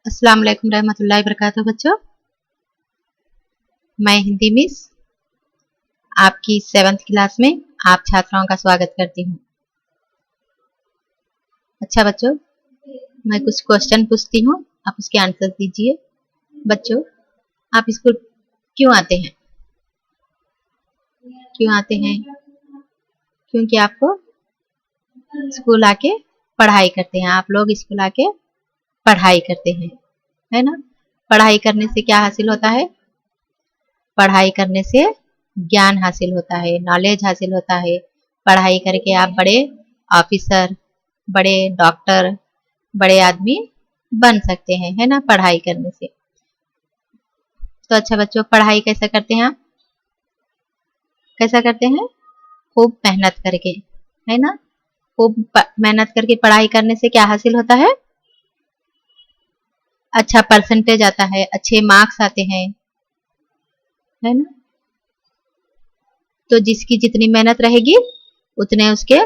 अस्सलाम वालेकुम रहमतुल्लाहि वबरकातुहू बच्चों। मैं हिंदी मिस आपकी 7th क्लास में आप छात्राओं का स्वागत करती हूँ। अच्छा बच्चों, मैं कुछ क्वेश्चन पूछती हूँ, आप उसके आंसर दीजिए। बच्चों, आप स्कूल क्यों आते हैं? क्यों आते हैं? क्योंकि आपको स्कूल आके पढ़ाई करते हैं। आप लोग स्कूल आके पढ़ाई करते हैं, है ना? पढ़ाई करने से क्या हासिल होता है? पढ़ाई करने से ज्ञान हासिल होता है, नॉलेज हासिल होता है। पढ़ाई करके आप बड़े ऑफिसर, बड़े डॉक्टर, बड़े आदमी बन सकते हैं, है ना? पढ़ाई करने से। तो अच्छा बच्चों, पढ़ाई कैसे करते हैं आप? कैसा करते हैं? खूब मेहनत करके, है ना? खूब मेहनत करके पढ़ाई करने से क्या हासिल होता है? अच्छा परसेंटेज आता है, अच्छे मार्क्स आते हैं, है ना? तो जिसकी जितनी मेहनत रहेगी उतने उसके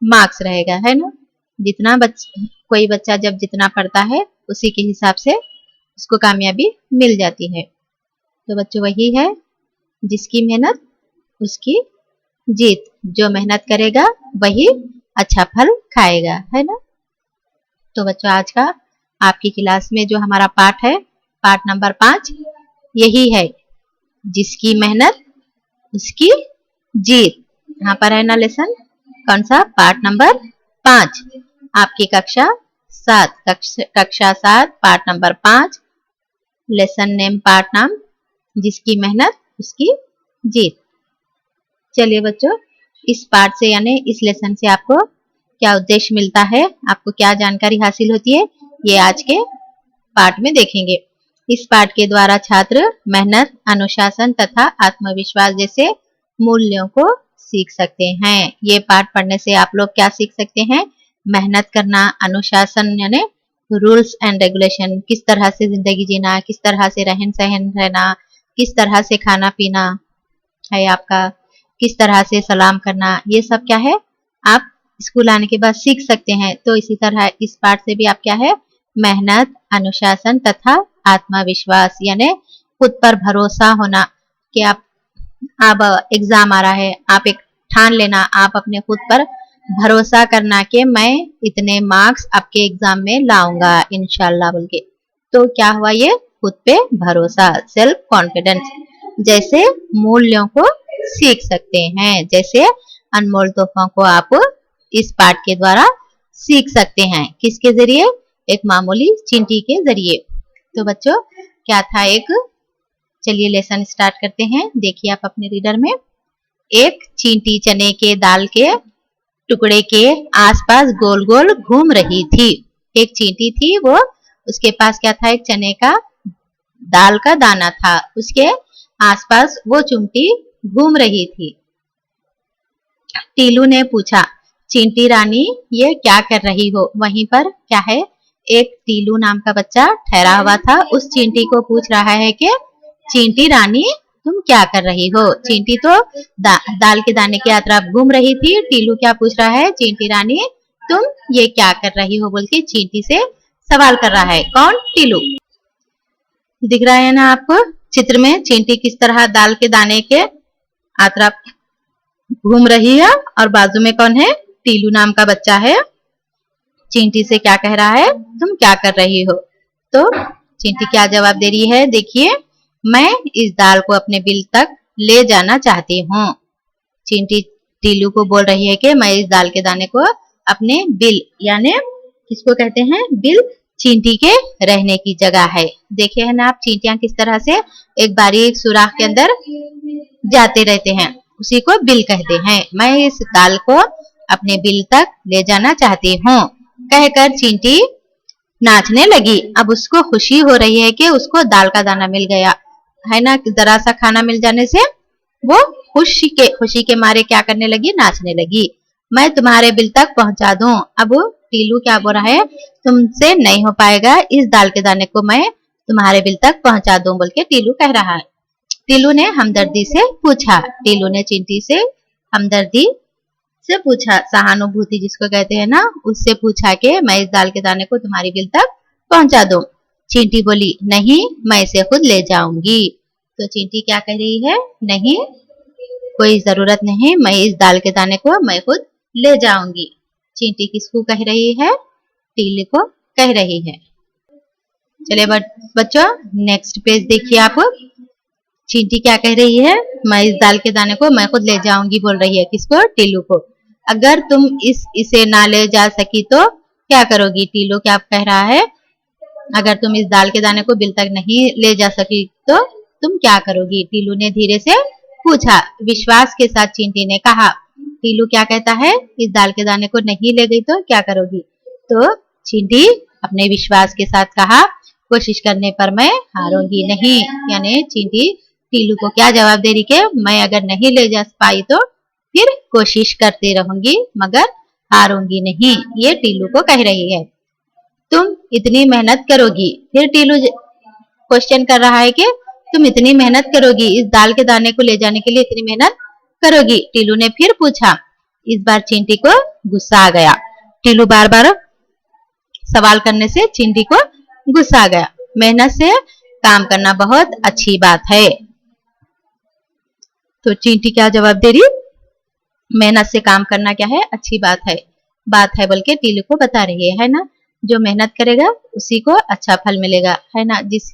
मार्क्स रहेगा, है ना? जितना कोई बच्चा जब जितना पढ़ता है उसी के हिसाब से उसको कामयाबी मिल जाती है। तो बच्चों वही है, जिसकी मेहनत उसकी जीत। जो मेहनत करेगा वही अच्छा फल खाएगा, है ना? तो बच्चों आज का आपकी क्लास में जो हमारा पाठ है, पाठ नंबर 5 यही है, जिसकी मेहनत उसकी जीत। यहाँ पर है ना लेसन, कौन सा? पाठ नंबर 5, आपकी कक्षा 7, कक्षा 7 पाठ नंबर 5, लेसन नेम पाठ नाम जिसकी मेहनत उसकी जीत। चलिए बच्चों, इस पाठ से यानी इस लेसन से आपको क्या उद्देश्य मिलता है, आपको क्या जानकारी हासिल होती है, ये आज के पाठ में देखेंगे। इस पाठ के द्वारा छात्र मेहनत, अनुशासन तथा आत्मविश्वास जैसे मूल्यों को सीख सकते हैं। ये पाठ पढ़ने से आप लोग क्या सीख सकते हैं? मेहनत करना, अनुशासन यानी रूल्स एंड रेगुलेशन, किस तरह से जिंदगी जीना, किस तरह से रहन सहन रहना, किस तरह से खाना पीना है आपका, किस तरह से सलाम करना, ये सब क्या है आप स्कूल आने के बाद सीख सकते हैं। तो इसी तरह इस पाठ से भी आप क्या है? मेहनत, अनुशासन तथा आत्मविश्वास यानी खुद पर भरोसा होना, कि आप एग्जाम आ रहा है, आप एक ठान लेना, आप अपने खुद पर भरोसा करना कि मैं इतने मार्क्स आपके एग्जाम में लाऊंगा इंशाल्लाह बोल के। तो क्या हुआ? ये खुद पे भरोसा, सेल्फ कॉन्फिडेंस जैसे मूल्यों को सीख सकते हैं। जैसे अनमोल तोहफों को आप इस पाठ के द्वारा सीख सकते हैं। किसके जरिए? एक मामूली चींटी के जरिए। तो बच्चों क्या था एक, चलिए लेसन स्टार्ट करते हैं। देखिए आप अपने रीडर में, एक चींटी चने के दाल के टुकड़े के आसपास गोल गोल घूम रही थी। एक चींटी थी, वो उसके पास क्या था? एक चने का दाल का दाना था, उसके आसपास वो चींटी घूम रही थी। टीलू ने पूछा, चींटी रानी ये क्या कर रही हो? वहीं पर क्या है? एक टीलू नाम का बच्चा ठहरा हुआ था, उस चींटी को पूछ रहा है कि चींटी रानी तुम क्या कर रही हो? चींटी तो दाल के दाने की तरफ घूम रही थी। टीलू क्या पूछ रहा है? चींटी रानी तुम ये क्या कर रही हो बोल के चींटी से सवाल कर रहा है। कौन? टीलू। दिख रहा है ना आपको चित्र में, चींटी किस तरह दाल के दाने के अतरफ घूम रही है, और बाजू में कौन है? टीलू नाम का बच्चा है। चींटी से क्या कह रहा है? तुम क्या कर रही हो? तो चींटी क्या जवाब दे रही है? देखिए, मैं इस दाल को अपने बिल तक ले जाना चाहती हूँ। चींटी टीलू को बोल रही है कि मैं इस दाल के दाने को अपने बिल, यानी किसको कहते हैं? बिल, चींटी के रहने की जगह है। देखे है ना आप, चींटियां किस तरह से एक बारीक सुराख के अंदर जाते रहते हैं, उसी को बिल कहते हैं। मैं इस दाल को अपने बिल तक ले जाना चाहती हूँ, कहकर चींटी नाचने लगी। अब उसको खुशी हो रही है कि उसको दाल का दाना मिल गया, है ना? जरा सा खाना मिल जाने से वो खुशी के मारे क्या करने लगी? नाचने लगी। मैं तुम्हारे बिल तक पहुंचा दूं। अब टीलू क्या बोल रहा है? तुमसे नहीं हो पाएगा, इस दाल के दाने को मैं तुम्हारे बिल तक पहुंचा दूं बोल के टीलू कह रहा है। टीलू ने हमदर्दी से पूछा, टीलू ने चींटी से हमदर्दी से पूछा, सहानुभूति जिसको कहते हैं ना, उससे पूछा कि मैं इस दाल के दाने को तुम्हारी बिल तक पहुंचा दूं। चींटी बोली नहीं, मैं इसे खुद ले जाऊंगी। तो चींटी क्या कह रही है, नहीं, कोई जरूरत नहीं, मैं इस दाल के दाने को मैं खुद ले जाऊंगी। चींटी किसको कह रही है, टीलू को कह रही है। चलिए बच्चों नेक्स्ट पेज देखिए आप। चींटी क्या कह रही है, मैं इस दाल के दाने को मैं खुद ले जाऊंगी बोल रही है, किसको, टीलू को। अगर तुम इसे ना ले जा सकी तो क्या करोगी, टीलू क्या कह रहा है, अगर तुम इस दाल के दाने को बिल तक नहीं ले जा सकी तो तुम क्या करोगी, टीलू ने धीरे से पूछा। विश्वास के साथ चींटी ने कहा। टीलू क्या कहता है, इस दाल के दाने को नहीं ले गई तो क्या करोगी। तो चींटी अपने विश्वास के साथ कहा, कोशिश करने पर मैं हारूंगी नहीं। यानी चींटी टीलू को क्या जवाब दे रही कि मैं अगर नहीं ले जा पाई तो फिर कोशिश करती रहूंगी मगर हारूंगी नहीं, ये टीलू को कह रही है। तुम इतनी मेहनत करोगी, फिर टीलू क्वेश्चन कर रहा है कि तुम इतनी मेहनत करोगी, इस दाल के दाने को ले जाने के लिए इतनी मेहनत करोगी, टीलू ने फिर पूछा। इस बार चींटी को गुस्सा आ गया। टीलू बार बार सवाल करने से चींटी को गुस्सा आ गया। मेहनत से काम करना बहुत अच्छी बात है। तो चींटी क्या जवाब दे रही, मेहनत से काम करना क्या है, अच्छी बात है बोल के टीलू को बता रही है ना। जो मेहनत करेगा उसी को अच्छा फल मिलेगा, है ना। जिस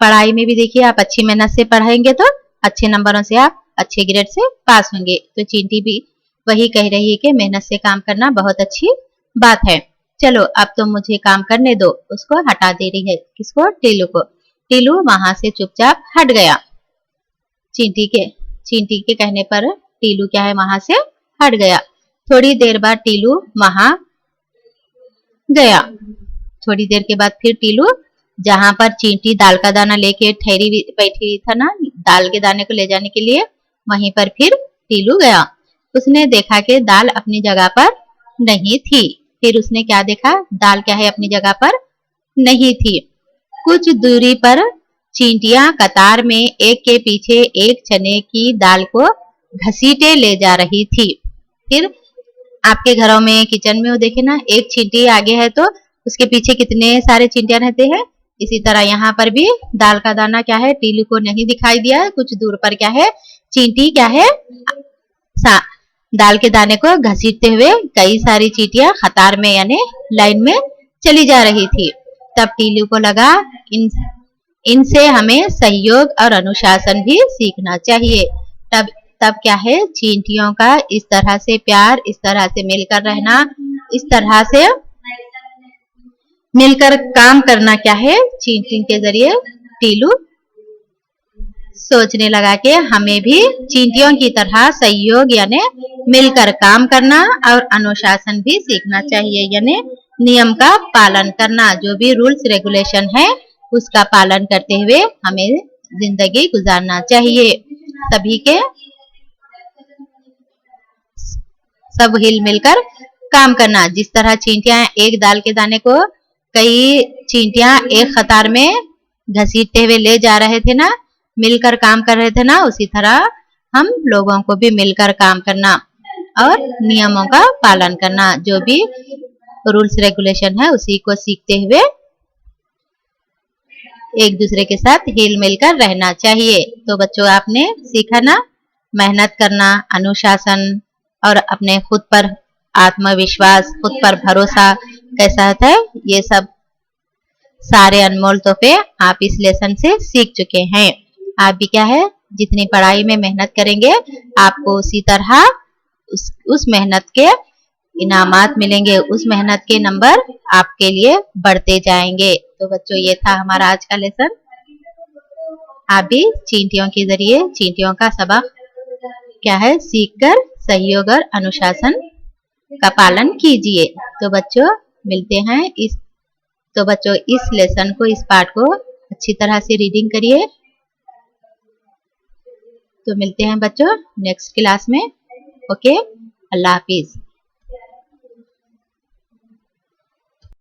पढ़ाई में भी देखिए आप अच्छी मेहनत से पढ़ाएंगे तो अच्छे नंबरों से आप अच्छे ग्रेड से पास होंगे। तो चींटी भी वही कह रही है कि मेहनत से काम करना बहुत अच्छी बात है। चलो अब तो मुझे काम करने दो, उसको हटा दे रही है, किसको, टीलू को। टीलू वहां से चुपचाप हट गया। चींटी के कहने पर टीलू क्या है, वहां से हट गया। थोड़ी देर बाद टीलू वहां गया। थोड़ी देर के बाद फिर टीलू जहां पर चींटी दाल का दाना लेके बैठी हुई था ना, दाल के दाने को ले जाने के लिए, वहीं पर फिर टीलू गया। उसने देखा कि दाल अपनी जगह पर नहीं थी। फिर उसने क्या देखा, दाल क्या है, अपनी जगह पर नहीं थी। कुछ दूरी पर चींटियां कतार में एक के पीछे एक चने की दाल को घसीटे ले जा रही थी। फिर आपके घरों में किचन में वो देखे ना, एक चींटी आगे है तो उसके पीछे कितने सारे चींटियां रहते हैं। इसी तरह यहाँ पर भी दाल का दाना क्या है, टीलू को नहीं दिखाई दिया। कुछ दूर पर क्या है, चींटी क्या है, दाल के दाने को घसीटते हुए कई सारी चींटियां कतार में यानी लाइन में चली जा रही थी। तब टीलू को लगा इनसे हमें सहयोग और अनुशासन भी सीखना चाहिए। तब क्या है, चींटियों का इस तरह से प्यार, इस तरह से मिलकर रहना, इस तरह से मिलकर काम करना क्या है, चींटी के जरिए टीलू सोचने लगा कि हमें भी चींटियों की तरह सहयोग यानी मिलकर काम करना और अनुशासन भी सीखना चाहिए, यानी नियम का पालन करना। जो भी रूल्स रेगुलेशन है उसका पालन करते हुए हमें जिंदगी गुजारना चाहिए। सभी के सब हिल मिलकर काम करना। जिस तरह चींटियां एक दाल के दाने को कई चींटियां एक कतार में घसीटते हुए ले जा रहे थे ना, मिलकर काम कर रहे थे ना, उसी तरह हम लोगों को भी मिलकर काम करना और नियमों का पालन करना। जो भी रूल्स रेगुलेशन है उसी को सीखते हुए एक दूसरे के साथ हिल मिलकर रहना चाहिए। तो बच्चों आपने सीखा ना, मेहनत करना, अनुशासन और अपने खुद पर आत्मविश्वास, खुद पर भरोसा कैसा होता है, ये सब सारे अनमोल तोहफे आप इस लेसन से सीख चुके हैं। आप भी क्या है, जितनी पढ़ाई में मेहनत करेंगे आपको उसी तरह उस मेहनत के इनामात मिलेंगे, उस मेहनत के नंबर आपके लिए बढ़ते जाएंगे। तो बच्चों ये था हमारा आज का लेसन। आप भी चींटियों के जरिए चींटियों का सबक क्या है सीखकर सहयोग और अनुशासन का पालन कीजिए। तो बच्चों मिलते हैं इस लेसन को, इस पाठ को अच्छी तरह से रीडिंग करिए। तो मिलते हैं बच्चों नेक्स्ट क्लास में। ओके, अल्लाह हाफिज।